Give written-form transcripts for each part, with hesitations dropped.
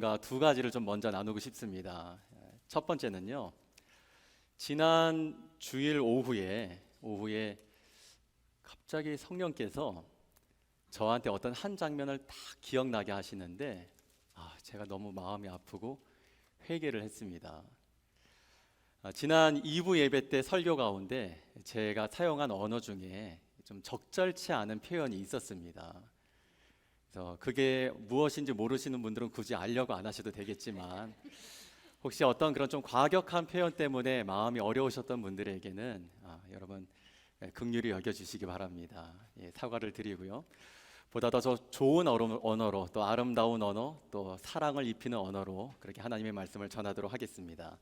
여러분과 두 가지를 좀 먼저 나누고 싶습니다. 첫 번째는요, 지난 주일 오후에 갑자기 성령께서 저한테 어떤 한 장면을 딱 기억나게 하시는데, 제가 너무 마음이 아프고 회개를 했습니다. 지난 2부 예배 때 설교 가운데 제가 사용한 언어 중에 좀 적절치 않은 표현이 있었습니다. 그래서 그게 무엇인지 모르시는 분들은 굳이 알려고 안 하셔도 되겠지만, 혹시 어떤 그런 좀 과격한 표현 때문에 마음이 어려우셨던 분들에게는 여러분 긍휼히 여겨주시기 바랍니다. 사과를 드리고요. 보다 더 좋은 언어로, 또 아름다운 언어, 또 사랑을 입히는 언어로 그렇게 하나님의 말씀을 전하도록 하겠습니다.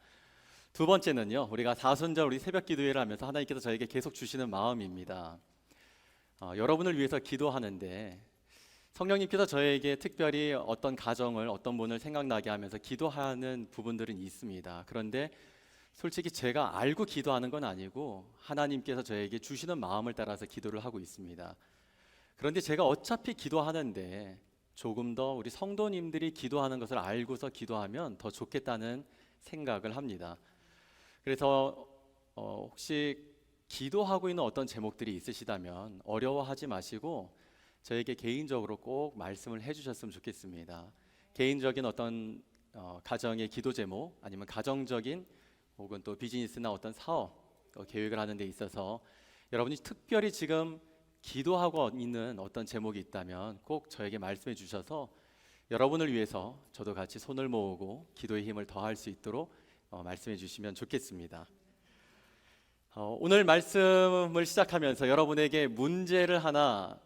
두 번째는요, 우리가 사순절 우리 새벽 기도회를 하면서 하나님께서 저에게 계속 주시는 마음입니다. 여러분을 위해서 기도하는데 성령님께서 저에게 특별히 어떤 가정을, 어떤 분을 생각나게 하면서 기도하는 부분들은 있습니다. 그런데 솔직히 제가 알고 기도하는 건 아니고 하나님께서 저에게 주시는 마음을 따라서 기도를 하고 있습니다. 그런데 제가 어차피 기도하는데 조금 더 우리 성도님들이 기도하는 것을 알고서 기도하면 더 좋겠다는 생각을 합니다. 그래서 혹시 기도하고 있는 어떤 제목들이 있으시다면 어려워하지 마시고 저에게 개인적으로 꼭 말씀을 해주셨으면 좋겠습니다. 개인적인 어떤 가정의 기도 제목, 아니면 가정적인 혹은 또 비즈니스나 어떤 사업 계획을 하는 데 있어서 여러분이 특별히 지금 기도하고 있는 어떤 제목이 있다면 꼭 저에게 말씀해 주셔서 여러분을 위해서 저도 같이 손을 모으고 기도의 힘을 더할 수 있도록 말씀해 주시면 좋겠습니다. 오늘 말씀을 시작하면서 여러분에게 문제를 하나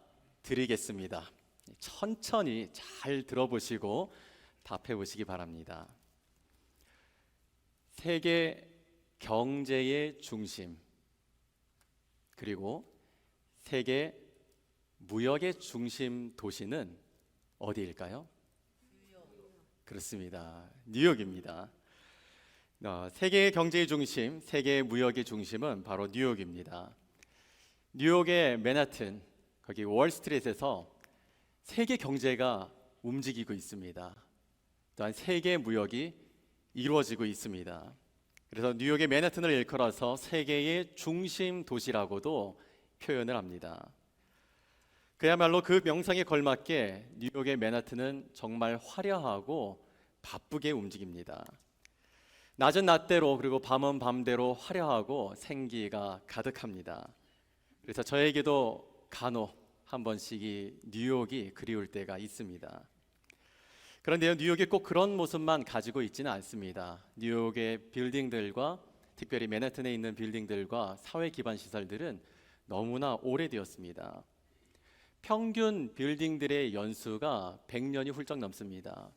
드리겠습니다. 천천히 잘 들어보시고 답해 보시기 바랍니다. 세계 경제의 중심, 그리고 세계 무역의 중심 도시는 어디일까요? 그렇습니다. 뉴욕입니다. 세계 경제의 중심, 세계 무역의 중심은 바로 뉴욕입니다. 뉴욕의 맨하튼, 거기 월스트리트에서 세계 경제가 움직이고 있습니다. 또한 세계 무역이 이루어지고 있습니다. 그래서 뉴욕의 맨하튼을 일컬어서 세계의 중심 도시라고도 표현을 합니다. 그야말로 그 명성에 걸맞게 뉴욕의 맨하튼은 정말 화려하고 바쁘게 움직입니다. 낮은 낮대로, 그리고 밤은 밤대로 화려하고 생기가 가득합니다. 그래서 저에게도 간혹 한 번씩 이 뉴욕이 그리울 때가 있습니다. 그런데요, 뉴욕이 꼭 그런 모습만 가지고 있지는 않습니다. 뉴욕의 빌딩들과, 특별히 맨해튼에 있는 빌딩들과 사회 기반 시설들은 너무나 오래되었습니다. 평균 빌딩들의 연수가 100년이 훌쩍 넘습니다.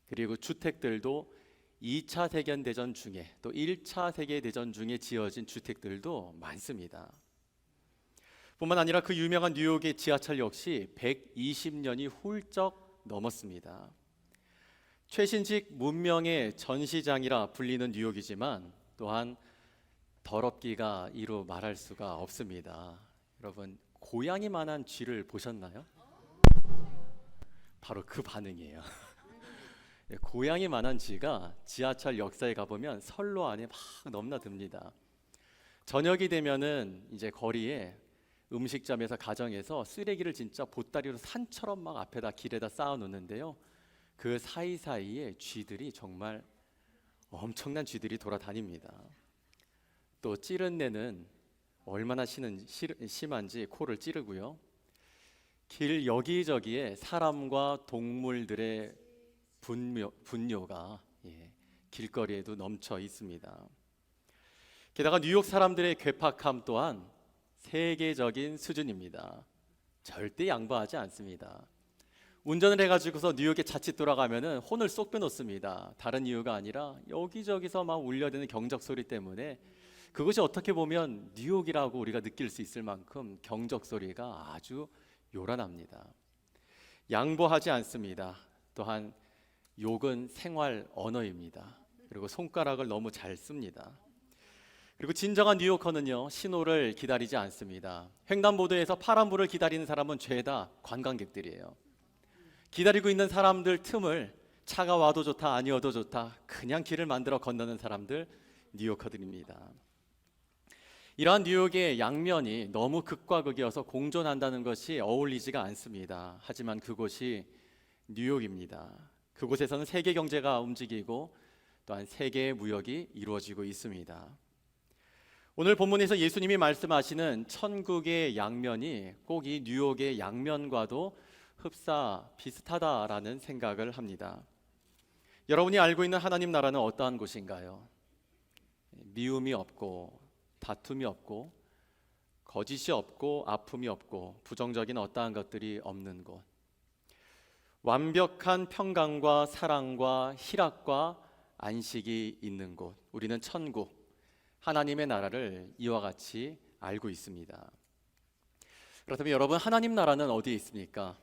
그리고 주택들도 2차 세계대전 중에, 또 1차 세계대전 중에 지어진 주택들도 많습니다. 뿐만 아니라 그 유명한 뉴욕의 지하철 역시 120년이 훌쩍 넘었습니다. 최신식 문명의 전시장이라 불리는 뉴욕이지만 또한 더럽기가 이루 말할 수가 없습니다. 여러분, 고양이만한 쥐를 보셨나요? 바로 그 반응이에요. 고양이만한 쥐가 지하철 역사에 가보면 선로 안에 막 넘나듭니다. 저녁이 되면은 이제 거리에 음식점에서, 가정에서 쓰레기를 진짜 보따리로 산처럼 막 앞에다, 길에다 쌓아 놓는데요, 그 사이사이에 쥐들이, 정말 엄청난 쥐들이 돌아다닙니다. 또 찌른내는 얼마나 심한지 코를 찌르고요, 길 여기저기에 사람과 동물들의 분뇨가 길거리에도 넘쳐 있습니다. 게다가 뉴욕 사람들의 괴팍함 또한 세계적인 수준입니다. 절대 양보하지 않습니다. 운전을 해가지고서 뉴욕에 자칫 돌아가면은 혼을 쏙 빼놓습니다. 다른 이유가 아니라 여기저기서 막 울려대는 경적 소리 때문에, 그것이 어떻게 보면 뉴욕이라고 우리가 느낄 수 있을 만큼 경적 소리가 아주 요란합니다. 양보하지 않습니다. 또한 욕은 생활 언어입니다. 그리고 손가락을 너무 잘 씁니다. 그리고 진정한 뉴요커는요, 신호를 기다리지 않습니다. 횡단보도에서 파란불을 기다리는 사람은 죄다 관광객들이에요. 기다리고 있는 사람들 틈을 차가 와도 좋다 아니어도 좋다 그냥 길을 만들어 건너는 사람들, 뉴요커들입니다. 이러한 뉴욕의 양면이 너무 극과 극이어서 공존한다는 것이 어울리지가 않습니다. 하지만 그곳이 뉴욕입니다. 그곳에서는 세계 경제가 움직이고 또한 세계의 무역이 이루어지고 있습니다. 오늘 본문에서 예수님이 말씀하시는 천국의 양면이 꼭 이 뉴욕의 양면과도 흡사 비슷하다라는 생각을 합니다. 여러분이 알고 있는 하나님 나라는 어떠한 곳인가요? 미움이 없고 다툼이 없고 거짓이 없고 아픔이 없고 부정적인 어떠한 것들이 없는 곳, 완벽한 평강과 사랑과 희락과 안식이 있는 곳, 우리는 천국, 하나님의 나라를 이와 같이 알고 있습니다. 그렇다면 여러분, 하나님 나라는 어디에 있습니까?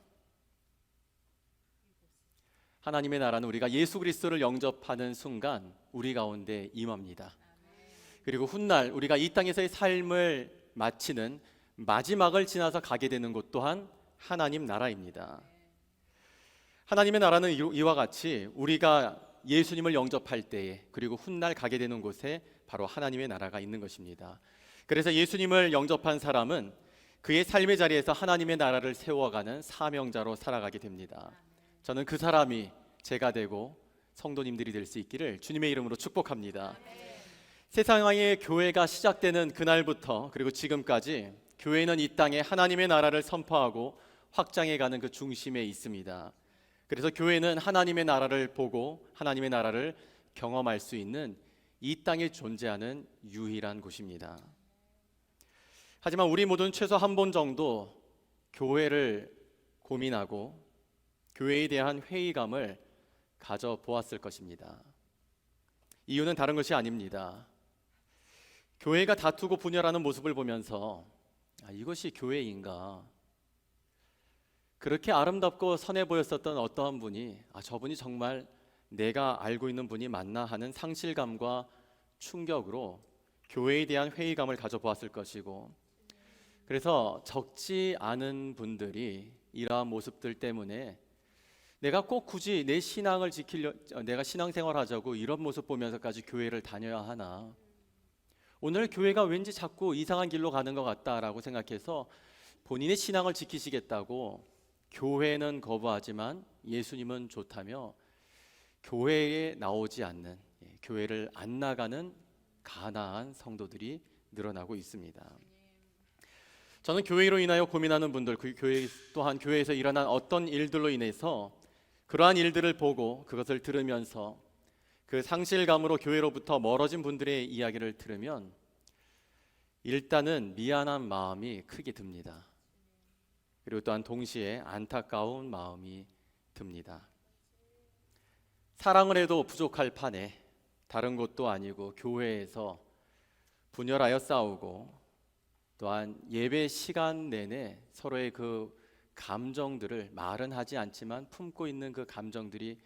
하나님의 나라는 우리가 예수 그리스도를 영접하는 순간 우리 가운데 임합니다. 그리고 훗날 우리가 이 땅에서의 삶을 마치는 마지막을 지나서 가게 되는 곳 또한 하나님 나라입니다. 하나님의 나라는 이와 같이 우리가 예수님을 영접할 때에 그리고 훗날 가게 되는 곳에 바로 하나님의 나라가 있는 것입니다. 그래서 예수님을 영접한 사람은 그의 삶의 자리에서 하나님의 나라를 세워가는 사명자로 살아가게 됩니다. 저는 그 사람이 제가 되고 성도님들이 될 수 있기를 주님의 이름으로 축복합니다. 세상의 교회가 시작되는 그날부터 그리고 지금까지 교회는 이 땅에 하나님의 나라를 선포하고 확장해가는 그 중심에 있습니다. 그래서 교회는 하나님의 나라를 보고 하나님의 나라를 경험할 수 있는 이 땅에 존재하는 유일한 곳입니다. 하지만 우리 모두는 최소 한 번 정도 교회를 고민하고 교회에 대한 회의감을 가져보았을 것입니다. 이유는 다른 것이 아닙니다. 교회가 다투고 분열하는 모습을 보면서 이것이 교회인가? 그렇게 아름답고 선해 보였었던 어떠한 분이 저분이 정말 내가 알고 있는 분이 맞나 하는 상실감과 충격으로 교회에 대한 회의감을 가져보았을 것이고, 그래서 적지 않은 분들이 이러한 모습들 때문에 내가 꼭 굳이 내 신앙을 내가 신앙생활하자고 이런 모습 보면서까지 교회를 다녀야 하나? 오늘 교회가 왠지 자꾸 이상한 길로 가는 것 같다라고 생각해서 본인의 신앙을 지키시겠다고 교회는 거부하지만 예수님은 좋다며 교회에 나오지 않는, 교회를 안 나가는 가난한 성도들이 늘어나고 있습니다. 저는 교회로 인하여 고민하는 분들, 그 교회 또한 교회에서 일어난 어떤 일들로 인해서 그러한 일들을 보고 그것을 들으면서 그 상실감으로 교회로부터 멀어진 분들의 이야기를 들으면 일단은 미안한 마음이 크게 듭니다. 그리고 또한 동시에 안타까운 마음이 듭니다. 사랑을 해도 부족할 판에 다른 곳도 아니고 교회에서 분열하여 싸우고 또한 예배 시간 내내 서로의 그 감정들을 말은 하지 않지만 품고 있는 그 감정들이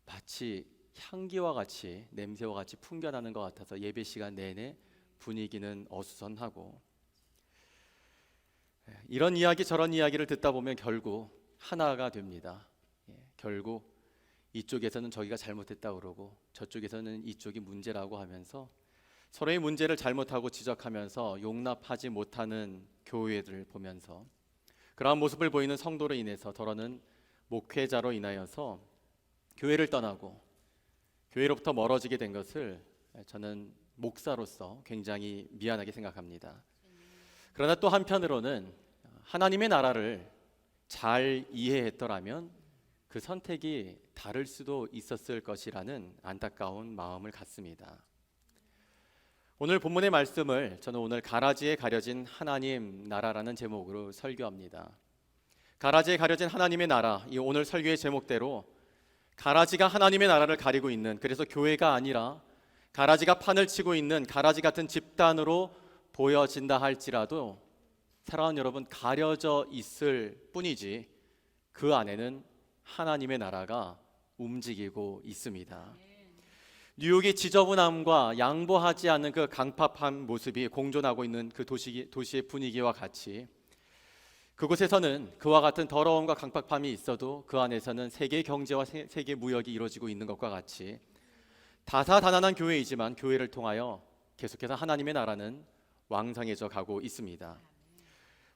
마치 향기와 같이 냄새와 같이 풍겨나는 것 같아서 예배 시간 내내 분위기는 어수선하고, 이런 이야기 저런 이야기를 듣다 보면 결국 하나가 됩니다. 결국 이쪽에서는 저기가 잘못했다고 그러고 저쪽에서는 이쪽이 문제라고 하면서 서로의 문제를 잘못하고 지적하면서 용납하지 못하는 교회들을 보면서 그러한 모습을 보이는 성도로 인해서 더러는 목회자로 인하여서 교회를 떠나고 교회로부터 멀어지게 된 것을 저는 목사로서 굉장히 미안하게 생각합니다. 그러나 또 한편으로는 하나님의 나라를 잘 이해했더라면 그 선택이 다를 수도 있었을 것이라는 안타까운 마음을 갖습니다. 오늘 본문의 말씀을 저는 오늘 가라지에 가려진 하나님 나라라는 제목으로 설교합니다. 가라지에 가려진 하나님의 나라, 이 오늘 설교의 제목대로 가라지가 하나님의 나라를 가리고 있는, 그래서 교회가 아니라 가라지가 판을 치고 있는 가라지 같은 집단으로 보여진다 할지라도 사랑하는 여러분, 가려져 있을 뿐이지 그 안에는 하나님의 나라가 움직이고 있습니다. 뉴욕의 지저분함과 양보하지 않는 그 강팍한 모습이 공존하고 있는 그 도시의 분위기와 같이 그곳에서는 그와 같은 더러움과 강팍함이 있어도 그 안에서는 세계 경제와 세계 무역이 이루어지고 있는 것과 같이 다사다난한 교회이지만 교회를 통하여 계속해서 하나님의 나라는 왕성해져 가고 있습니다.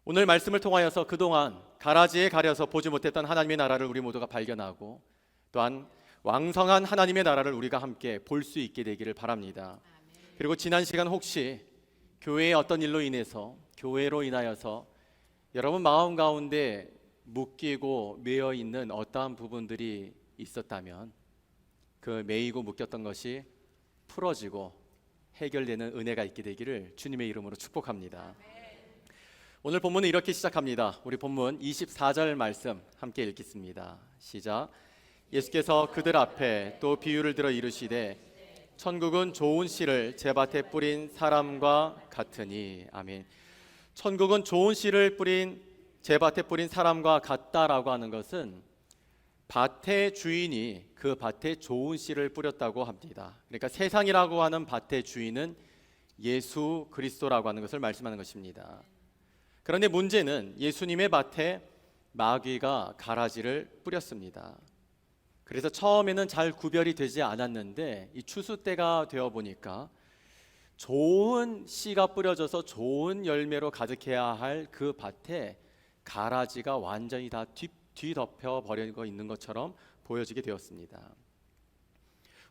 오늘 말씀을 통하여서 그동안 가라지에 가려서 보지 못했던 하나님의 나라를 우리 모두가 발견하고 또한 왕성한 하나님의 나라를 우리가 함께 볼 수 있게 되기를 바랍니다. 그리고 지난 시간 혹시 교회의 어떤 일로 인해서, 교회로 인하여서 여러분 마음 가운데 묶이고 매여 있는 어떠한 부분들이 있었다면 그 매이고 묶였던 것이 풀어지고 해결되는 은혜가 있게 되기를 주님의 이름으로 축복합니다. 오늘 본문은 이렇게 시작합니다. 우리 본문 24절 말씀 함께 읽겠습니다. 시작. 예수께서 그들 앞에 또 비유를 들어 이르시되 천국은 좋은 씨를 제밭에 뿌린 사람과 같으니. 아멘. 천국은 좋은 씨를 뿌린 제밭에 뿌린 사람과 같다라고 하는 것은 밭의 주인이 그 밭에 좋은 씨를 뿌렸다고 합니다. 그러니까 세상이라고 하는 밭의 주인은 예수 그리스도라고 하는 것을 말씀하는 것입니다. 그런데 문제는 예수님의 밭에 마귀가 가라지를 뿌렸습니다. 그래서 처음에는 잘 구별이 되지 않았는데 이 추수 때가 되어 보니까 좋은 씨가 뿌려져서 좋은 열매로 가득해야 할 그 밭에 가라지가 완전히 다 뒤덮여 버리고 있는 것처럼 보여지게 되었습니다.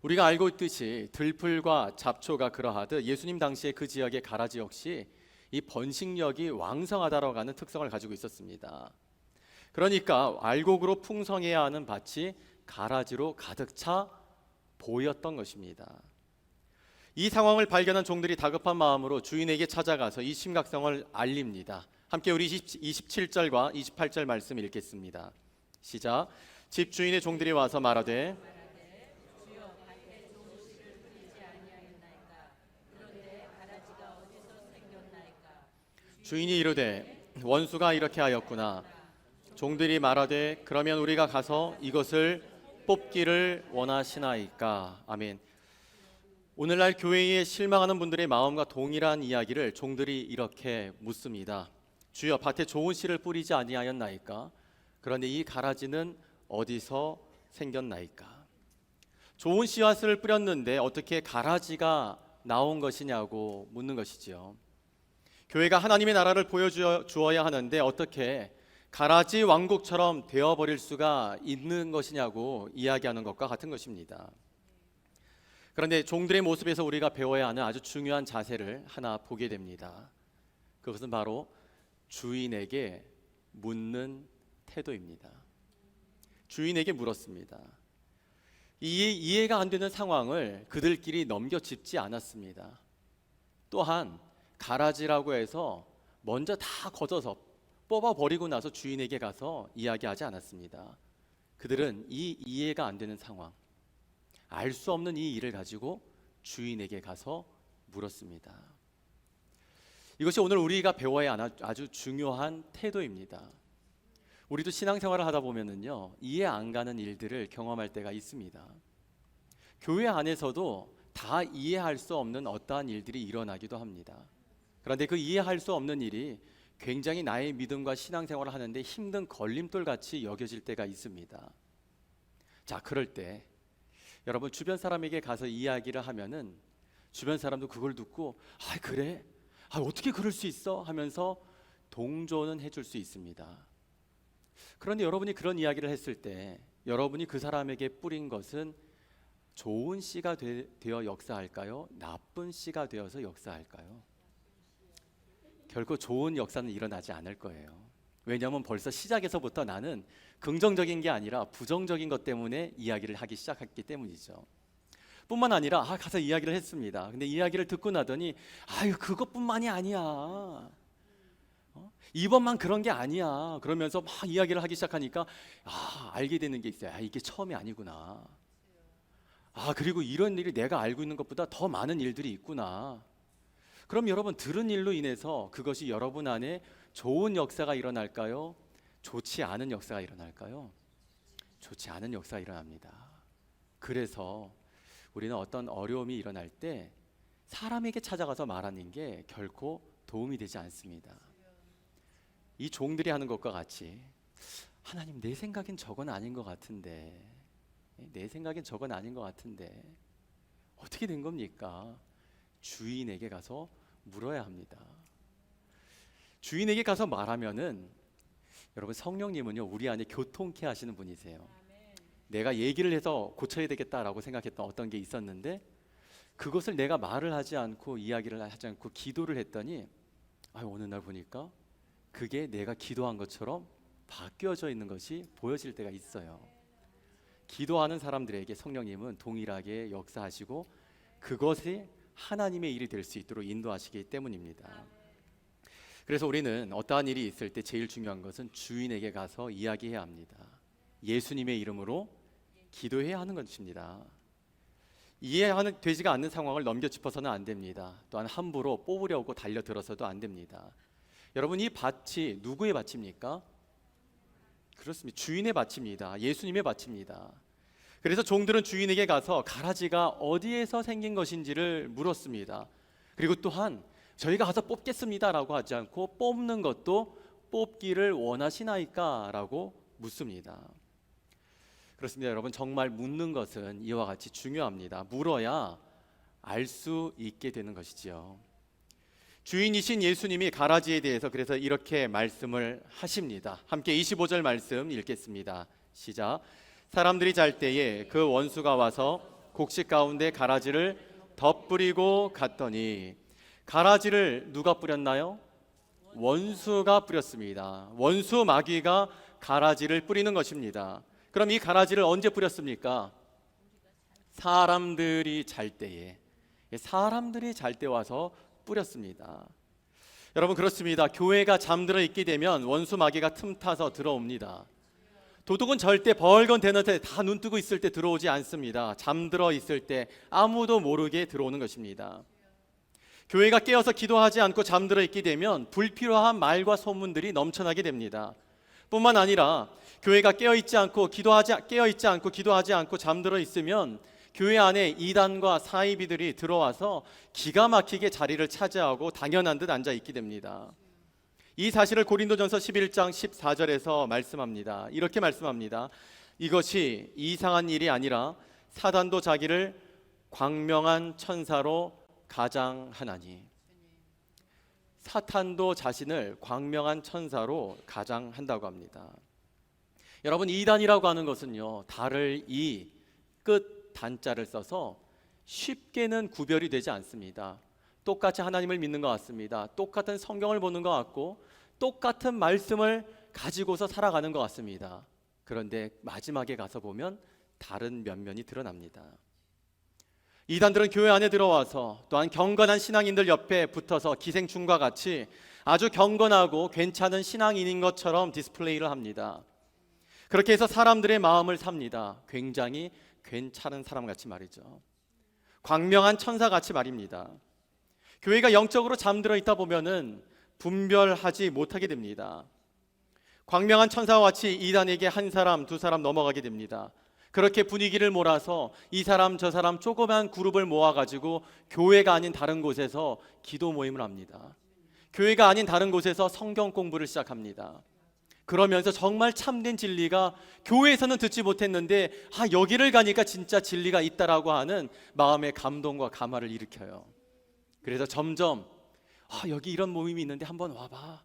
우리가 알고 있듯이 들풀과 잡초가 그러하듯 예수님 당시에 그 지역의 가라지 역시 이 번식력이 왕성하다라고 하는 특성을 가지고 있었습니다. 그러니까 알곡으로 풍성해야 하는 밭이 가라지로 가득 차 보였던 것입니다. 이 상황을 발견한 종들이 다급한 마음으로 주인에게 찾아가서 이 심각성을 알립니다. 함께 우리 27절과 28절 말씀 읽겠습니다. 시작. 집주인의 종들이 와서 말하되 주인이 이르되 원수가 이렇게 하였구나. 종들이 말하되 그러면 우리가 가서 이것을 뽑기를 원하시나이까. 아멘. 오늘날 교회에 실망하는 분들의 마음과 동일한 이야기를 종들이 이렇게 묻습니다. 주여, 밭에 좋은 씨를 뿌리지 아니하였나이까? 그런데 이 가라지는 어디서 생겼나이까? 좋은 씨앗을 뿌렸는데 어떻게 가라지가 나온 것이냐고 묻는 것이지요. 교회가 하나님의 나라를 보여주어야 하는데 어떻게 가라지 왕국처럼 되어버릴 수가 있는 것이냐고 이야기하는 것과 같은 것입니다. 그런데 종들의 모습에서 우리가 배워야 하는 아주 중요한 자세를 하나 보게 됩니다. 그것은 바로 주인에게 묻는 태도입니다. 주인에게 물었습니다. 이해가 안 되는 상황을 그들끼리 넘겨짚지 않았습니다. 또한 가라지라고 해서 먼저 다 걷어서 뽑아버리고 나서 주인에게 가서 이야기하지 않았습니다. 그들은 이 이해가 안 되는 상황, 알 수 없는 이 일을 가지고 주인에게 가서 물었습니다. 이것이 오늘 우리가 배워야 하는 아주 중요한 태도입니다. 우리도 신앙생활을 하다 보면은요, 이해 안 가는 일들을 경험할 때가 있습니다. 교회 안에서도 다 이해할 수 없는 어떠한 일들이 일어나기도 합니다. 그런데 그 이해할 수 없는 일이 굉장히 나의 믿음과 신앙생활을 하는데 힘든 걸림돌 같이 여겨질 때가 있습니다. 자, 그럴 때 여러분 주변 사람에게 가서 이야기를 하면은 주변 사람도 그걸 듣고 아, 그래? 아, 어떻게 그럴 수 있어? 하면서 동조는 해줄 수 있습니다. 그런데 여러분이 그런 이야기를 했을 때 여러분이 그 사람에게 뿌린 것은 좋은 씨가 되어 역사할까요? 나쁜 씨가 되어서 역사할까요? 결코 좋은 역사는 일어나지 않을 거예요. 왜냐하면 벌써 시작에서부터 나는 긍정적인 게 아니라 부정적인 것 때문에 이야기를 하기 시작했기 때문이죠. 뿐만 아니라 가서 이야기를 했습니다. 근데 이야기를 듣고 나더니 아유, 그것뿐만이 아니야. 이번만 그런 게 아니야. 그러면서 막 이야기를 하기 시작하니까 알게 되는 게 있어요. 이게 처음이 아니구나. 그리고 이런 일이 내가 알고 있는 것보다 더 많은 일들이 있구나. 그럼 여러분, 들은 일로 인해서 그것이 여러분 안에 좋은 역사가 일어날까요? 좋지 않은 역사가 일어날까요? 좋지 않은 역사가 일어납니다. 그래서 우리는 어떤 어려움이 일어날 때 사람에게 찾아가서 말하는 게 결코 도움이 되지 않습니다. 이 종들이 하는 것과 같이 하나님, 내 생각엔 저건 아닌 것 같은데, 내 생각엔 저건 아닌 것 같은데 어떻게 된 겁니까? 주인에게 가서 물어야 합니다. 주인에게 가서 말하면은, 여러분, 성령님은요 우리 안에 교통케 하시는 분이세요. 내가 얘기를 해서 고쳐야 되겠다라고 생각했던 어떤 게 있었는데, 그것을 내가 말을 하지 않고 이야기를 하지 않고 기도를 했더니 어느 날 보니까 그게 내가 기도한 것처럼 바뀌어져 있는 것이 보여질 때가 있어요. 기도하는 사람들에게 성령님은 동일하게 역사하시고 그것이 하나님의 일이 될 수 있도록 인도하시기 때문입니다. 그래서 우리는 어떠한 일이 있을 때 제일 중요한 것은 주인에게 가서 이야기해야 합니다. 예수님의 이름으로 기도해야 하는 것입니다. 되지가 않는 상황을 넘겨짚어서는 안 됩니다. 또한 함부로 뽑으려고 달려들어서도 안 됩니다. 여러분, 이 밭이 누구의 밭입니까? 그렇습니다. 주인의 밭입니다. 예수님의 밭입니다. 그래서 종들은 주인에게 가서 가라지가 어디에서 생긴 것인지를 물었습니다. 그리고 또한 저희가 가서 뽑겠습니다 라고 하지 않고 뽑는 것도 뽑기를 원하시나이까 라고 묻습니다. 그렇습니다. 여러분, 정말 묻는 것은 이와 같이 중요합니다. 물어야 알 수 있게 되는 것이지요. 주인이신 예수님이 가라지에 대해서 그래서 이렇게 말씀을 하십니다. 함께 25절 말씀 읽겠습니다. 시작. 사람들이 잘 때에 그 원수가 와서 곡식 가운데 가라지를 덧뿌리고 갔더니, 가라지를 누가 뿌렸나요? 원수가 뿌렸습니다. 원수 마귀가 가라지를 뿌리는 것입니다. 그럼 이 가라지를 언제 뿌렸습니까? 사람들이 잘 때에, 사람들이 잘 때 와서 뿌렸습니다. 여러분, 그렇습니다. 교회가 잠들어 있게 되면 원수 마귀가 틈타서 들어옵니다. 도둑은 절대 벌건대는 때 다 눈 뜨고 있을 때 들어오지 않습니다. 잠들어 있을 때 아무도 모르게 들어오는 것입니다. 교회가 깨어서 기도하지 않고 잠들어 있게 되면 불필요한 말과 소문들이 넘쳐나게 됩니다. 뿐만 아니라 교회가 깨어있지 않고 기도하지 않고 잠들어 있으면 교회 안에 이단과 사이비들이 들어와서 기가 막히게 자리를 차지하고 당연한 듯 앉아 있게 됩니다. 이 사실을 고린도전서 11장 14절에서 말씀합니다. 이렇게 말씀합니다. 이것이 이상한 일이 아니라 사단도 자기를 광명한 천사로 가장하나니, 사탄도 자신을 광명한 천사로 가장한다고 합니다. 여러분, 이단이라고 하는 것은요, 달을 이 끝 단자를 써서 쉽게는 구별이 되지 않습니다. 똑같이 하나님을 믿는 것 같습니다. 똑같은 성경을 보는 것 같고 똑같은 말씀을 가지고서 살아가는 것 같습니다. 그런데 마지막에 가서 보면 다른 면면이 드러납니다. 이단들은 교회 안에 들어와서 또한 경건한 신앙인들 옆에 붙어서 기생충과 같이 아주 경건하고 괜찮은 신앙인인 것처럼 디스플레이를 합니다. 그렇게 해서 사람들의 마음을 삽니다. 굉장히 괜찮은 사람같이 말이죠. 광명한 천사같이 말입니다. 교회가 영적으로 잠들어 있다 보면은 분별하지 못하게 됩니다. 광명한 천사와 같이 이단에게 한 사람, 두 사람 넘어가게 됩니다. 그렇게 분위기를 몰아서 이 사람 저 사람 조그만 그룹을 모아가지고 교회가 아닌 다른 곳에서 기도 모임을 합니다. 교회가 아닌 다른 곳에서 성경 공부를 시작합니다. 그러면서 정말 참된 진리가 교회에서는 듣지 못했는데 여기를 가니까 진짜 진리가 있다라고 하는 마음의 감동과 감화를 일으켜요. 그래서 점점 여기 이런 모임이 있는데 한번 와봐.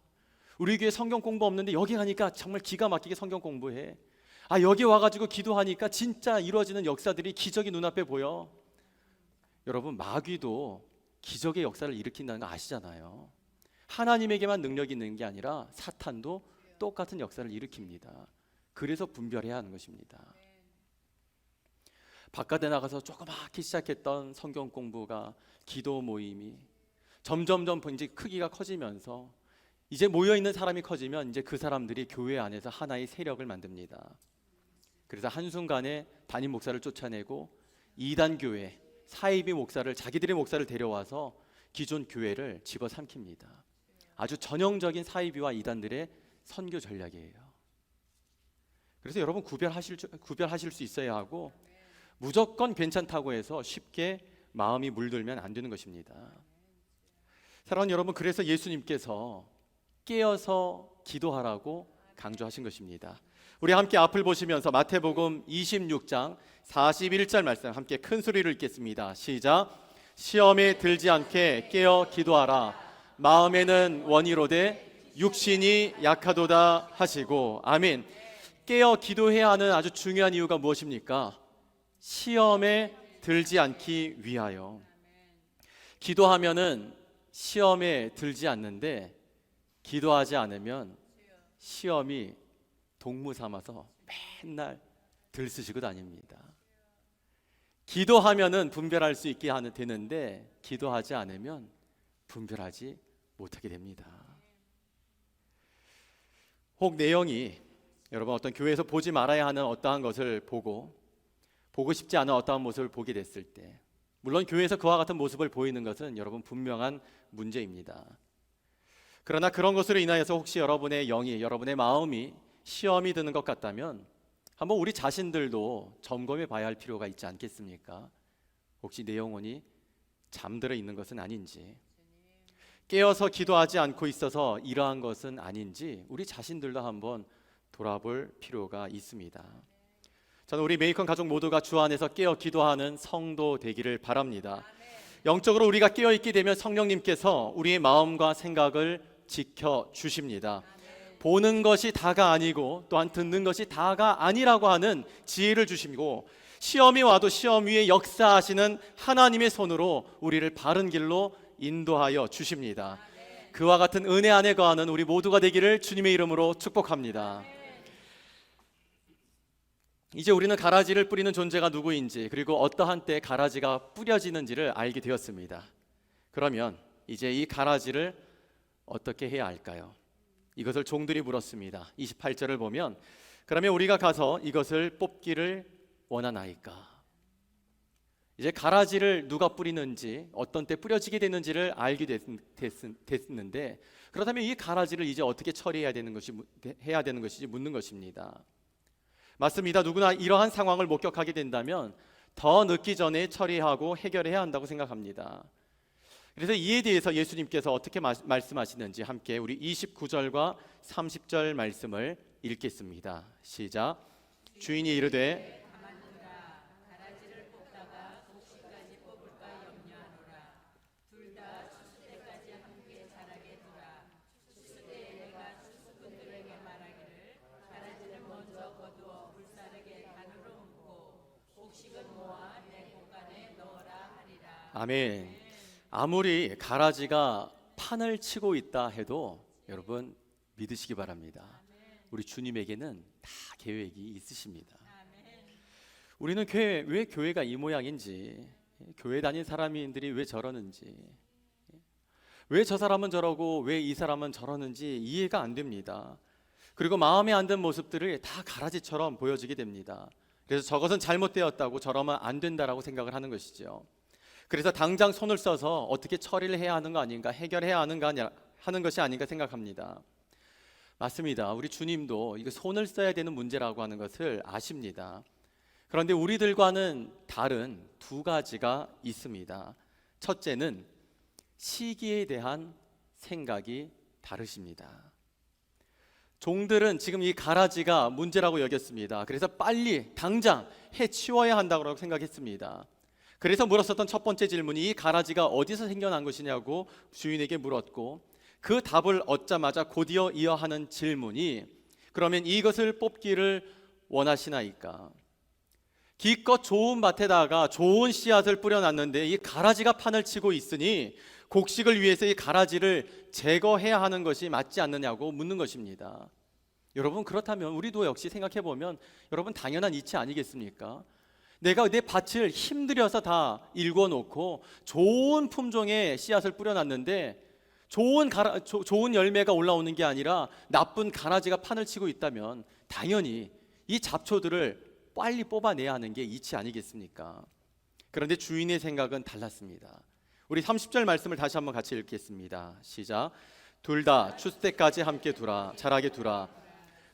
우리 교회 성경 공부 없는데 여기 가니까 정말 기가 막히게 성경 공부해. 여기 와가지고 기도하니까 진짜 이루어지는 역사들이 기적이 눈앞에 보여. 여러분, 마귀도 기적의 역사를 일으킨다는 거 아시잖아요. 하나님에게만 능력이 있는 게 아니라 사탄도 똑같은 역사를 일으킵니다. 그래서 분별해야 하는 것입니다. 바깥에 나가서 조그맣게 시작했던 성경 공부가, 기도 모임이 점점점 이제 크기가 커지면서 이제 모여있는 사람이 커지면 이제 그 사람들이 교회 안에서 하나의 세력을 만듭니다. 그래서 한순간에 담임 목사를 쫓아내고 이단 교회, 사이비 목사를, 자기들의 목사를 데려와서 기존 교회를 집어삼킵니다. 아주 전형적인 사이비와 이단들의 선교 전략이에요. 그래서 여러분, 구별하실 수 있어야 하고 무조건 괜찮다고 해서 쉽게 마음이 물들면 안 되는 것입니다. 사랑하는 여러분, 그래서 예수님께서 깨어서 기도하라고 강조하신 것입니다. 우리 함께 앞을 보시면서 마태복음 26장 41절 말씀 함께 큰 소리를 읽겠습니다. 시작. 시험에 들지 않게 깨어 기도하라. 마음에는 원이로되 육신이 약하도다 하시고. 아멘. 깨어 기도해야 하는 아주 중요한 이유가 무엇입니까? 시험에 들지 않기 위하여. 기도하면은 시험에 들지 않는데 기도하지 않으면 시험이 동무 삼아서 맨날 들쑤시고 다닙니다. 기도하면은 분별할 수 있게 되는데 기도하지 않으면 분별하지 못하게 됩니다. 혹 내용이 여러분 어떤 교회에서 보지 말아야 하는 어떠한 것을 보고 싶지 않은 어떠한 모습을 보게 됐을 때, 물론 교회에서 그와 같은 모습을 보이는 것은 여러분 분명한 문제입니다. 그러나 그런 것으로 인하여서 혹시 여러분의 영이, 여러분의 마음이 시험이 드는 것 같다면 한번 우리 자신들도 점검해 봐야 할 필요가 있지 않겠습니까? 혹시 내 영혼이 잠들어 있는 것은 아닌지, 깨어서 기도하지 않고 있어서 이러한 것은 아닌지 우리 자신들도 한번 돌아볼 필요가 있습니다. 저는 우리 메이컨 가족 모두가 주 안에서 깨어 기도하는 성도 되기를 바랍니다. 영적으로 우리가 깨어 있게 되면 성령님께서 우리의 마음과 생각을 지켜 주십니다. 보는 것이 다가 아니고 또한 듣는 것이 다가 아니라고 하는 지혜를 주시고, 시험이 와도 시험 위에 역사하시는 하나님의 손으로 우리를 바른 길로 인도하여 주십니다. 그와 같은 은혜 안에 거하는 우리 모두가 되기를 주님의 이름으로 축복합니다. 이제 우리는 가라지를 뿌리는 존재가 누구인지, 그리고 어떠한 때 가라지가 뿌려지는지를 알게 되었습니다. 그러면 이제 이 가라지를 어떻게 해야 할까요? 이것을 종들이 물었습니다. 28절을 보면, 그러면 우리가 가서 이것을 뽑기를 원하나이까? 이제 가라지를 누가 뿌리는지, 어떤 때 뿌려지게 되는지를 알게 됐는데, 그렇다면 이 가라지를 이제 어떻게 처리해야 되는 것인지 묻는 것입니다. 맞습니다. 누구나 이러한 상황을 목격하게 된다면 더 늦기 전에 처리하고 해결해야 한다고 생각합니다. 그래서 이에 대해서 예수님께서 어떻게 말씀하시는지 함께 우리 29절과 30절 말씀을 읽겠습니다. 시작. 주인이 이르되 아멘. 아무리 가라지가 판을 치고 있다 해도 여러분 믿으시기 바랍니다. 우리 주님에게는 다 계획이 있으십니다. 우리는 왜 교회가 이 모양인지, 교회 다닌 사람들이 왜 저러는지, 왜 저 사람은 저러고 왜 이 사람은 저러는지 이해가 안 됩니다. 그리고 마음에 안 든 모습들을 다 가라지처럼 보여지게 됩니다. 그래서 저것은 잘못되었다고, 저러면 안 된다라고 생각을 하는 것이죠. 그래서 당장 손을 써서 어떻게 처리를 해야 하는 거 아닌가, 해결해야 하는 것이 아닌가 생각합니다. 맞습니다. 우리 주님도 이거 손을 써야 되는 문제라고 하는 것을 아십니다. 그런데 우리들과는 다른 두 가지가 있습니다. 첫째는 시기에 대한 생각이 다르십니다. 종들은 지금 이 가라지가 문제라고 여겼습니다. 그래서 빨리 당장 해치워야 한다고 생각했습니다. 그래서 물었었던 첫 번째 질문이 이 가라지가 어디서 생겨난 것이냐고 주인에게 물었고, 그 답을 얻자마자 곧이어 하는 질문이, 그러면 이것을 뽑기를 원하시나이까? 기껏 좋은 밭에다가 좋은 씨앗을 뿌려놨는데 이 가라지가 판을 치고 있으니 곡식을 위해서 이 가라지를 제거해야 하는 것이 맞지 않느냐고 묻는 것입니다. 여러분, 그렇다면 우리도 역시 생각해보면 여러분 당연한 이치 아니겠습니까? 내가 내 밭을 힘들여서 다 일궈놓고 좋은 품종의 씨앗을 뿌려놨는데 좋은 열매가 올라오는 게 아니라 나쁜 가라지가 판을 치고 있다면 당연히 이 잡초들을 빨리 뽑아내야 하는 게 이치 아니겠습니까? 그런데 주인의 생각은 달랐습니다. 우리 30절 말씀을 다시 한번 같이 읽겠습니다. 시작. 둘 다 추수 때까지 함께 두라, 자라게 두라.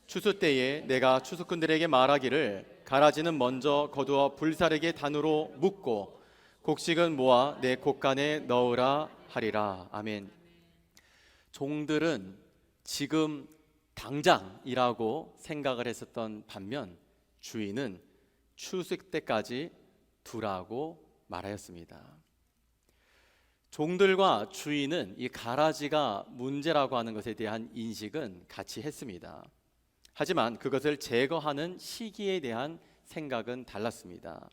추수 때에 내가 추수꾼들에게 말하기를 가라지는 먼저 거두어 불사르게 단으로 묶고 곡식은 모아 내 곡간에 넣으라 하리라. 아멘. 종들은 지금 당장이라고 생각을 했었던 반면 주인은 추수 때까지 두라고 말하였습니다. 종들과 주인은 이 가라지가 문제라고 하는 것에 대한 인식은 같이 했습니다. 하지만 그것을 제거하는 시기에 대한 생각은 달랐습니다.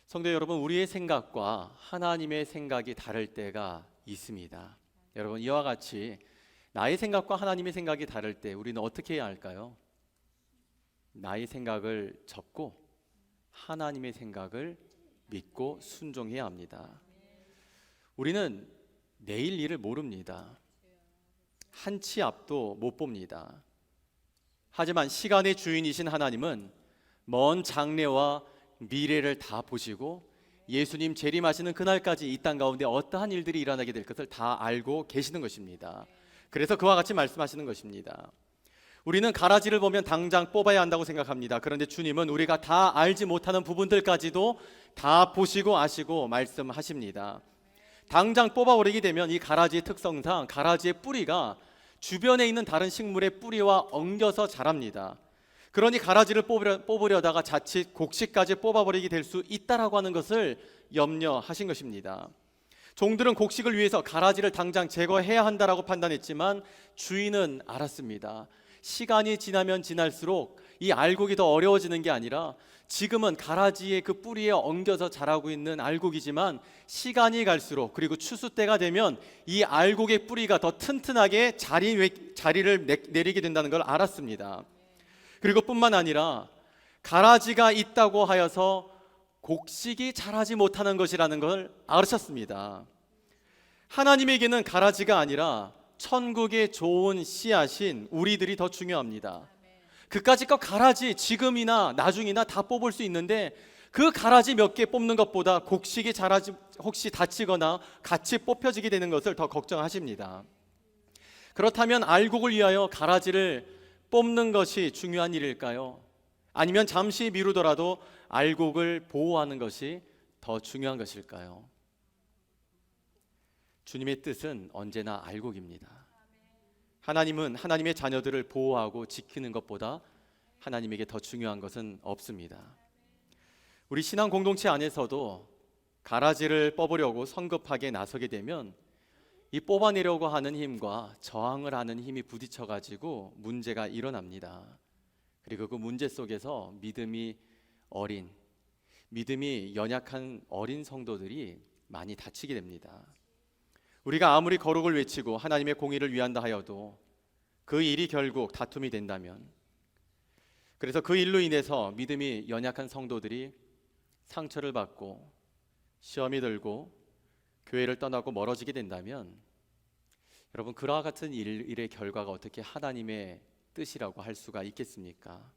성도 여러분, 우리의 생각과 하나님의 생각이 다를 때가 있습니다. 여러분, 이와 같이 나의 생각과 하나님의 생각이 다를 때 우리는 어떻게 해야 할까요? 나의 생각을 접고 하나님의 생각을 믿고 순종해야 합니다. 우리는 내일 일을 모릅니다. 한 치 앞도 못 봅니다. 하지만 시간의 주인이신 하나님은 먼 장래와 미래를 다 보시고 예수님 재림하시는 그날까지 이 땅 가운데 어떠한 일들이 일어나게 될 것을 다 알고 계시는 것입니다. 그래서 그와 같이 말씀하시는 것입니다. 우리는 가라지를 보면 당장 뽑아야 한다고 생각합니다. 그런데 주님은 우리가 다 알지 못하는 부분들까지도 다 보시고 아시고 말씀하십니다. 당장 뽑아버리게 되면 이 가라지의 특성상 가라지의 뿌리가 주변에 있는 다른 식물의 뿌리와 엉겨서 자랍니다. 그러니 가라지를 뽑으려다가 자칫 곡식까지 뽑아버리게 될 수 있다라고 하는 것을 염려하신 것입니다. 종들은 곡식을 위해서 가라지를 당장 제거해야 한다라고 판단했지만 주인은 알았습니다. 시간이 지나면 지날수록 이 알곡이 더 어려워지는 게 아니라 지금은 가라지의 그 뿌리에 엉겨서 자라고 있는 알곡이지만 시간이 갈수록 그리고 추수 때가 되면 이 알곡의 뿌리가 더 튼튼하게 자리를 내리게 된다는 걸 알았습니다. 그리고 뿐만 아니라 가라지가 있다고 하여서 곡식이 자라지 못하는 것이라는 걸 알으셨습니다. 하나님에게는 가라지가 아니라 천국의 좋은 씨앗인 우리들이 더 중요합니다. 그까짓 가라지 지금이나 나중이나 다 뽑을 수 있는데 그 가라지 몇 개 뽑는 것보다 곡식이 자라지 혹시 다치거나 같이 뽑혀지게 되는 것을 더 걱정하십니다. 그렇다면 알곡을 위하여 가라지를 뽑는 것이 중요한 일일까요? 아니면 잠시 미루더라도 알곡을 보호하는 것이 더 중요한 것일까요? 주님의 뜻은 언제나 알곡입니다. 하나님은 하나님의 자녀들을 보호하고 지키는 것보다 하나님에게 더 중요한 것은 없습니다. 우리 신앙 공동체 안에서도 가라지를 뽑으려고 성급하게 나서게 되면 이 뽑아내려고 하는 힘과 저항을 하는 힘이 부딪혀가지고 문제가 일어납니다. 그리고 그 문제 속에서 믿음이 연약한 어린 성도들이 많이 다치게 됩니다. 우리가 아무리 거룩을 외치고 하나님의 공의를 위한다 하여도 그 일이 결국 다툼이 된다면, 그래서 그 일로 인해서 믿음이 연약한 성도들이 상처를 받고 시험이 들고 교회를 떠나고 멀어지게 된다면 여러분, 그와 같은 일의 결과가 어떻게 하나님의 뜻이라고 할 수가 있겠습니까?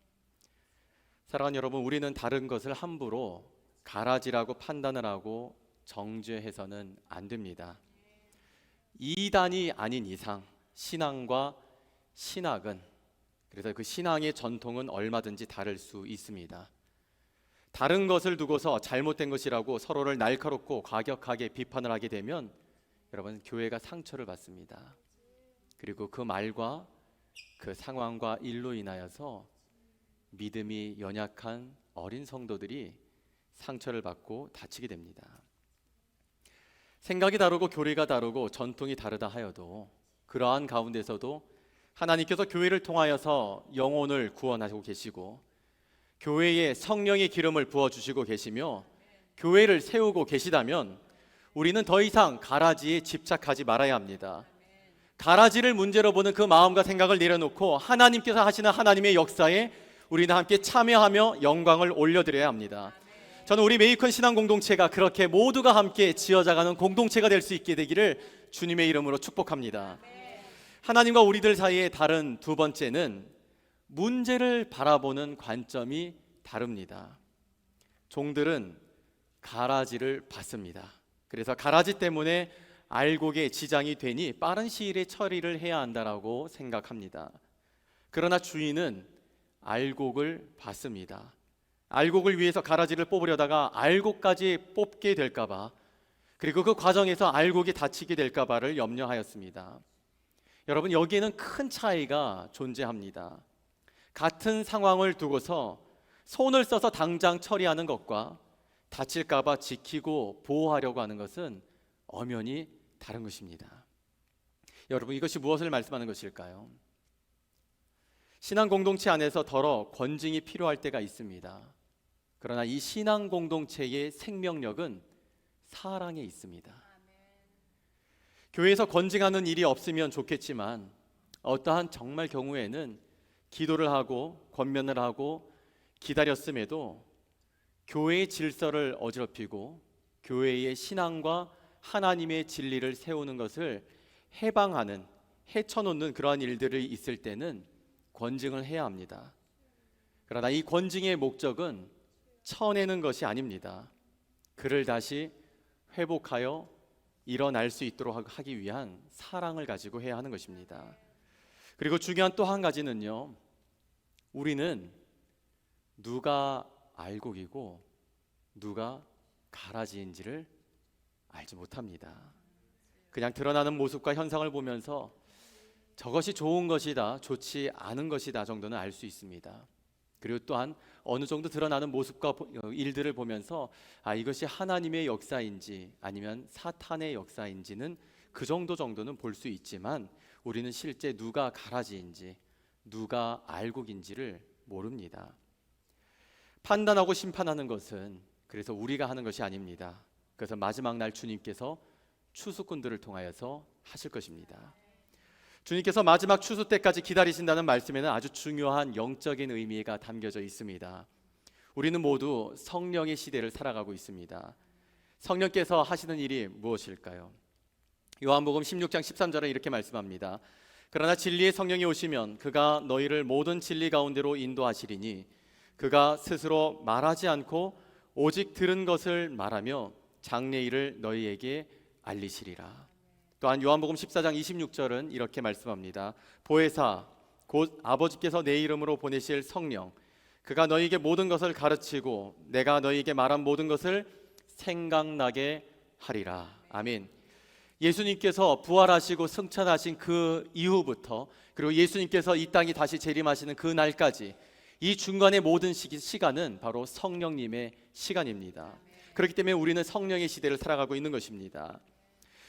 사랑하는 여러분, 우리는 다른 것을 함부로 가라지라고 판단을 하고 정죄해서는 안 됩니다. 이단이 아닌 이상 신앙과 신학은, 그래서 그 신앙의 전통은 얼마든지 다를 수 있습니다. 다른 것을 두고서 잘못된 것이라고 서로를 날카롭고 과격하게 비판을 하게 되면 여러분, 교회가 상처를 받습니다. 그리고 그 말과 그 상황과 일로 인하여서 믿음이 연약한 어린 성도들이 상처를 받고 다치게 됩니다. 생각이 다르고 교리가 다르고 전통이 다르다 하여도 그러한 가운데서도 하나님께서 교회를 통하여서 영혼을 구원하시고 계시고 교회에 성령의 기름을 부어주시고 계시며 교회를 세우고 계시다면 우리는 더 이상 가라지에 집착하지 말아야 합니다. 가라지를 문제로 보는 그 마음과 생각을 내려놓고 하나님께서 하시는 하나님의 역사에 우리는 함께 참여하며 영광을 올려드려야 합니다. 저는 우리 메이컨 신앙 공동체가 그렇게 모두가 함께 지어져가는 공동체가 될 수 있게 되기를 주님의 이름으로 축복합니다. 하나님과 우리들 사이의 다른 두 번째는 문제를 바라보는 관점이 다릅니다. 종들은 가라지를 봤습니다. 그래서 가라지 때문에 알곡에 지장이 되니 빠른 시일에 처리를 해야 한다라고 생각합니다. 그러나 주인은 알곡을 봤습니다. 알곡을 위해서 가라지를 뽑으려다가 알곡까지 뽑게 될까봐, 그리고 그 과정에서 알곡이 다치게 될까봐를 염려하였습니다. 여러분, 여기에는 큰 차이가 존재합니다. 같은 상황을 두고서 손을 써서 당장 처리하는 것과 다칠까봐 지키고 보호하려고 하는 것은 엄연히 다른 것입니다. 여러분, 이것이 무엇을 말씀하는 것일까요? 신앙 공동체 안에서 더러 권징이 필요할 때가 있습니다. 그러나 이 신앙 공동체의 생명력은 사랑에 있습니다. 교회에서 권징하는 일이 없으면 좋겠지만 어떠한 정말 경우에는 기도를 하고 권면을 하고 기다렸음에도 교회의 질서를 어지럽히고 교회의 신앙과 하나님의 진리를 세우는 것을 해방하는, 헤쳐놓는 그러한 일들이 있을 때는 권징을 해야 합니다. 그러나 이 권징의 목적은 쳐내는 것이 아닙니다. 그를 다시 회복하여 일어날 수 있도록 하기 위한 사랑을 가지고 해야 하는 것입니다. 그리고 중요한 또 한 가지는요, 우리는 누가 알곡이고 누가 가라지인지를 알지 못합니다. 그냥 드러나는 모습과 현상을 보면서 저것이 좋은 것이다, 좋지 않은 것이다 정도는 알 수 있습니다. 그리고 또한 어느 정도 드러나는 모습과 일들을 보면서 이것이 하나님의 역사인지 아니면 사탄의 역사인지는 그 정도는 볼 수 있지만 우리는 실제 누가 가라지인지 누가 알곡인지를 모릅니다. 판단하고 심판하는 것은 그래서 우리가 하는 것이 아닙니다. 그래서 마지막 날 주님께서 추수꾼들을 통하여서 하실 것입니다. 주님께서 마지막 추수 때까지 기다리신다는 말씀에는 아주 중요한 영적인 의미가 담겨져 있습니다. 우리는 모두 성령의 시대를 살아가고 있습니다. 성령께서 하시는 일이 무엇일까요? 요한복음 16장 13절에 이렇게 말씀합니다. 그러나 진리의 성령이 오시면 그가 너희를 모든 진리 가운데로 인도하시리니 그가 스스로 말하지 않고 오직 들은 것을 말하며 장래일을 너희에게 알리시리라. 또한 요한복음 14장 26절은 이렇게 말씀합니다. 보혜사 곧 아버지께서 내 이름으로 보내실 성령 그가 너희에게 모든 것을 가르치고 내가 너희에게 말한 모든 것을 생각나게 하리라. 아멘. 예수님께서 부활하시고 승천하신 그 이후부터 그리고 예수님께서 이 땅에 다시 재림하시는 그 날까지 이 중간의 모든 시간은 바로 성령님의 시간입니다. 그렇기 때문에 우리는 성령의 시대를 살아가고 있는 것입니다.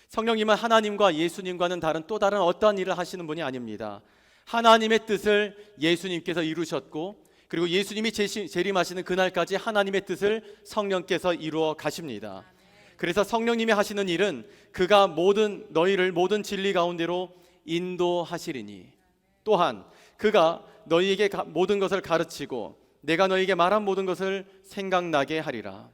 성령님은 하나님과 예수님과는 다른 또 다른 어떠한 일을 하시는 분이 아닙니다. 하나님의 뜻을 예수님께서 이루셨고 그리고 예수님이 재림하시는 그날까지 하나님의 뜻을 성령께서 이루어 가십니다. 그래서 성령님이 하시는 일은 그가 너희를 모든 진리 가운데로 인도하시리니 또한 그가 너희에게 모든 것을 가르치고 내가 너희에게 말한 모든 것을 생각나게 하리라.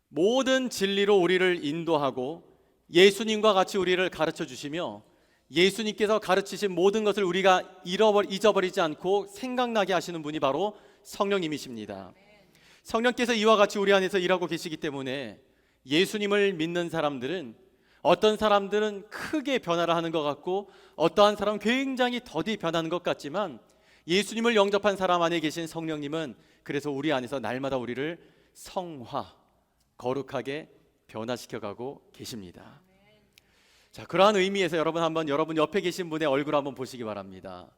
모든 진리로 우리를 인도하고 예수님과 같이 우리를 가르쳐 주시며 예수님께서 가르치신 모든 것을 우리가 잊어버리지 않고 생각나게 하시는 분이 바로 성령님이십니다. 성령께서 이와 같이 우리 안에서 일하고 계시기 때문에 예수님을 믿는 사람들은 어떤 사람들은 크게 변화를 하는 것 같고 어떠한 사람은 굉장히 더디 변하는 것 같지만 예수님을 영접한 사람 안에 계신 성령님은 그래서 우리 안에서 날마다 우리를 성화, 거룩하게 변화시켜가고 계십니다. 자, 그러한 의미에서 여러분 한번 여러분 옆에 계신 분의 얼굴 한번 보시기 바랍니다.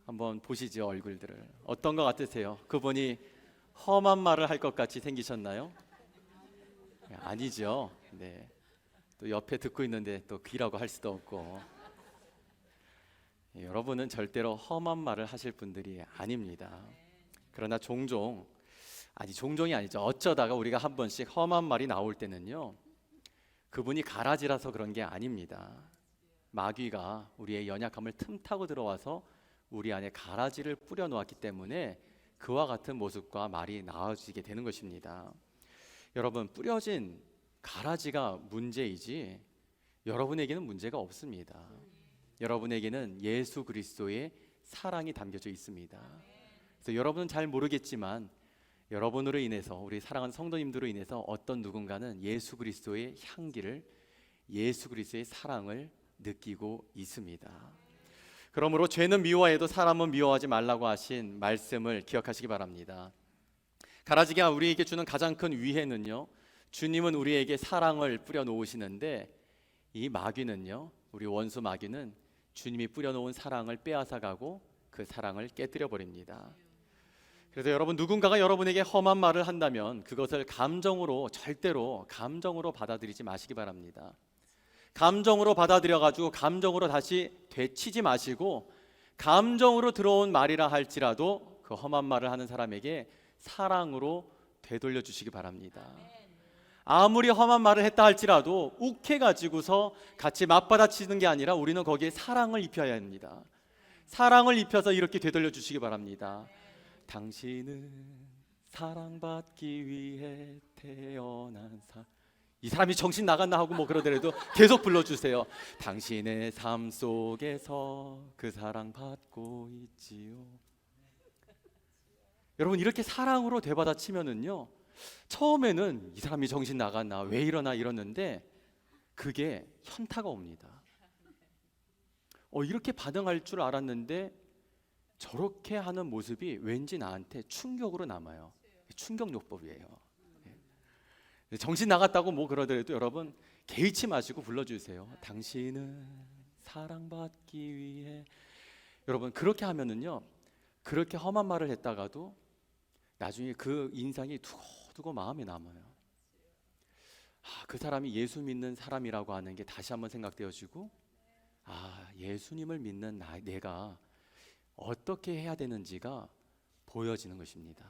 한번 보시죠. 얼굴들을 어떤 것 같으세요? 그분이 험한 말을 할 것 같이 생기셨나요? 아니죠. 네. 또 옆에 듣고 있는데 또 귀라고 할 수도 없고 여러분은 절대로 험한 말을 하실 분들이 아닙니다. 그러나 종종이 아니죠. 어쩌다가 우리가 한 번씩 험한 말이 나올 때는요, 그분이 가라지라서 그런 게 아닙니다. 마귀가 우리의 연약함을 틈타고 들어와서 우리 안에 가라지를 뿌려 놓았기 때문에 그와 같은 모습과 말이 나와지게 되는 것입니다. 여러분, 뿌려진 가라지가 문제이지 여러분에게는 문제가 없습니다. 여러분에게는 예수 그리스도의 사랑이 담겨져 있습니다. 그래서 여러분은 잘 모르겠지만 여러분으로 인해서 우리 사랑하는 성도님들로 인해서 어떤 누군가는 예수 그리스도의 향기를 예수 그리스도의 사랑을 느끼고 있습니다. 그러므로 죄는 미워해도 사람은 미워하지 말라고 하신 말씀을 기억하시기 바랍니다. 가라지가 우리에게 주는 가장 큰 위해는요, 주님은 우리에게 사랑을 뿌려 놓으시는데 이 마귀는요 우리 원수 마귀는 주님이 뿌려놓은 사랑을 빼앗아가고 그 사랑을 깨뜨려 버립니다. 그래서 여러분, 누군가가 여러분에게 험한 말을 한다면 그것을 절대로 감정으로 받아들이지 마시기 바랍니다. 감정으로 받아들여가지고 감정으로 다시 되치지 마시고, 감정으로 들어온 말이라 할지라도 그 험한 말을 하는 사람에게 사랑으로 되돌려 주시기 바랍니다. 아무리 험한 말을 했다 할지라도 욱해가지고서 같이 맞받아치는 게 아니라 우리는 거기에 사랑을 입혀야 합니다. 사랑을 입혀서 이렇게 되돌려 주시기 바랍니다. 당신은 사랑받기 위해 태어난 이 사람이 정신 나갔나 하고 뭐 그러더라도 계속 불러주세요. 당신의 삶 속에서 그 사랑 받고 있지요. 여러분, 이렇게 사랑으로 되받아치면은요, 처음에는 이 사람이 정신 나갔나, 왜 이러나 이러는데 그게 현타가 옵니다. 이렇게 반응할 줄 알았는데 저렇게 하는 모습이 왠지 나한테 충격으로 남아요. 충격요법이에요. 정신 나갔다고 뭐 그러더라도 여러분, 개의치 마시고 불러주세요. 당신은 사랑받기 위해. 여러분, 그렇게 하면은요, 그렇게 험한 말을 했다가도 나중에 그 인상이 두고두고 마음에 남아요. 그 사람이 예수 믿는 사람이라고 하는 게 다시 한번 생각되어지고, 예수님을 믿는 내가 어떻게 해야 되는지가 보여지는 것입니다.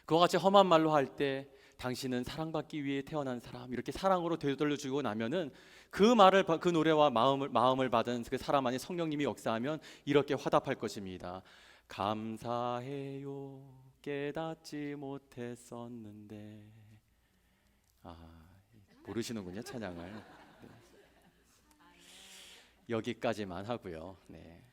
그와 같이 험한 말로 할 때 당신은 사랑받기 위해 태어난 사람, 이렇게 사랑으로 되돌려주고 나면은 그 말을, 그 노래와 마음을 받은 그 사람 안에 성령님이 역사하면 이렇게 화답할 것입니다. 감사해요, 깨닫지 못했었는데. 모르시는군요, 찬양을. 네. 여기까지만 하고요. 네.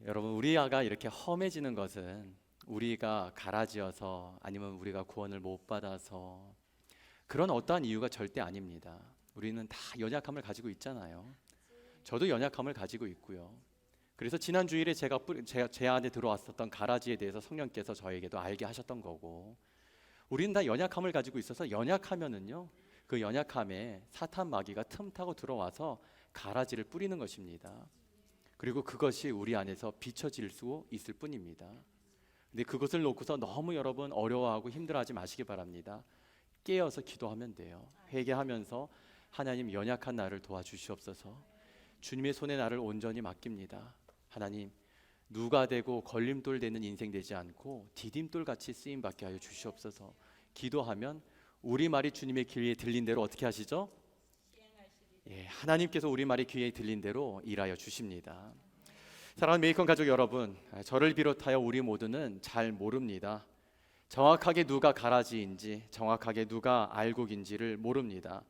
여러분, 우리 아가 이렇게 험해지는 것은 우리가 가라지어서, 아니면 우리가 구원을 못 받아서, 그런 어떠한 이유가 절대 아닙니다. 우리는 다 연약함을 가지고 있잖아요. 저도 연약함을 가지고 있고요. 그래서 지난 주일에 제 안에 들어왔었던 가라지에 대해서 성령께서 저에게도 알게 하셨던 거고, 우리는 다 연약함을 가지고 있어서, 연약하면은요, 그 연약함에 사탄 마귀가 틈타고 들어와서 가라지를 뿌리는 것입니다. 그리고 그것이 우리 안에서 비춰질 수 있을 뿐입니다. 근데 그것을 놓고서 너무 여러분 어려워하고 힘들어하지 마시기 바랍니다. 깨어서 기도하면 돼요. 회개하면서 하나님, 연약한 나를 도와주시옵소서. 주님의 손에 나를 온전히 맡깁니다. 하나님, 누가 되고 걸림돌 되는 인생 되지 않고 디딤돌 같이 쓰임 받게 하여 주시옵소서. 기도하면 우리 말이 주님의 귀에 들린 대로 어떻게 하시죠? 하나님께서 우리 말이 귀에 들린 대로 일하여 주십니다. 사랑하는 메이컨 가족 여러분, 저를 비롯하여 우리 모두는 잘 모릅니다. 정확하게 누가 가라지인지, 정확하게 누가 알곡인지를 모릅니다.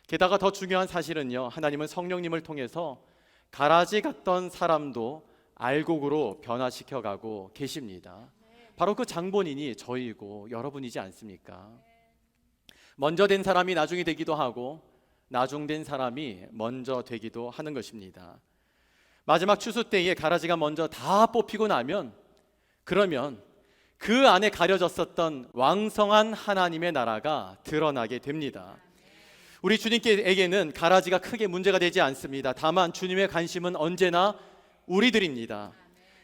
게다가 더 중요한 사실은요, 하나님은 성령님을 통해서 가라지 같던 사람도 알곡으로 변화시켜가고 계십니다. 바로 그 장본인이 저희고 여러분이지 않습니까? 먼저 된 사람이 나중이 되기도 하고, 나중된 사람이 먼저 되기도 하는 것입니다. 마지막 추수 때에 가라지가 먼저 다 뽑히고 나면, 그러면 그 안에 가려졌었던 왕성한 하나님의 나라가 드러나게 됩니다. 우리 주님께에게는 가라지가 크게 문제가 되지 않습니다. 다만 주님의 관심은 언제나 우리들입니다.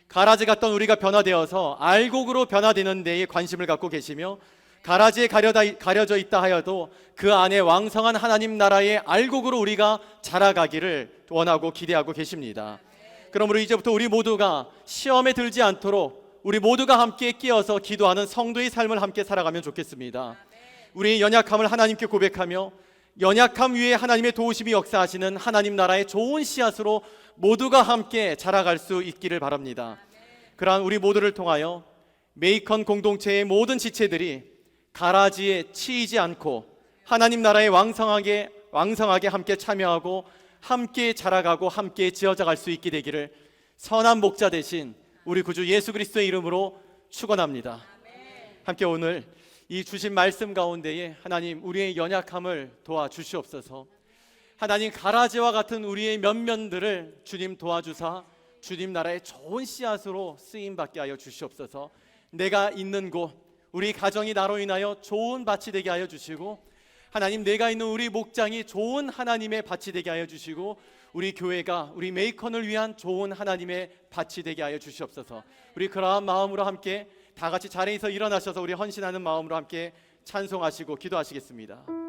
가라지 같던 우리가 변화되어서 알곡으로 변화되는 데에 관심을 갖고 계시며, 가라지에 가려져 있다 하여도 그 안에 왕성한 하나님 나라의 알곡으로 우리가 자라가기를 원하고 기대하고 계십니다. 그러므로 이제부터 우리 모두가 시험에 들지 않도록 우리 모두가 함께 끼어서 기도하는 성도의 삶을 함께 살아가면 좋겠습니다. 우리의 연약함을 하나님께 고백하며, 연약함 위에 하나님의 도우심이 역사하시는 하나님 나라의 좋은 씨앗으로 모두가 함께 자라갈 수 있기를 바랍니다. 그러한 우리 모두를 통하여 메이컨 공동체의 모든 지체들이 가라지에 치이지 않고 하나님 나라에 왕성하게 함께 참여하고 함께 자라가고 함께 지어져갈 수 있게 되기를 선한 목자 되신 우리 구주 예수 그리스도의 이름으로 축원합니다. 함께 오늘 이 주신 말씀 가운데에 하나님, 우리의 연약함을 도와주시옵소서. 하나님, 가라지와 같은 우리의 면면들을 주님 도와주사 주님 나라의 좋은 씨앗으로 쓰임받게 하여 주시옵소서. 내가 있는 곳, 우리 가정이 나로 인하여 좋은 밭이 되게 하여 주시고, 하나님, 내가 있는 우리 목장이 좋은 하나님의 밭이 되게 하여 주시고 우리 교회가 우리 메이컨을 위한 좋은 하나님의 밭이 되게 하여 주시옵소서. 우리 그러한 마음으로 함께 다 같이 자리에서 일어나셔서 우리 헌신하는 마음으로 함께 찬송하시고 기도하시겠습니다.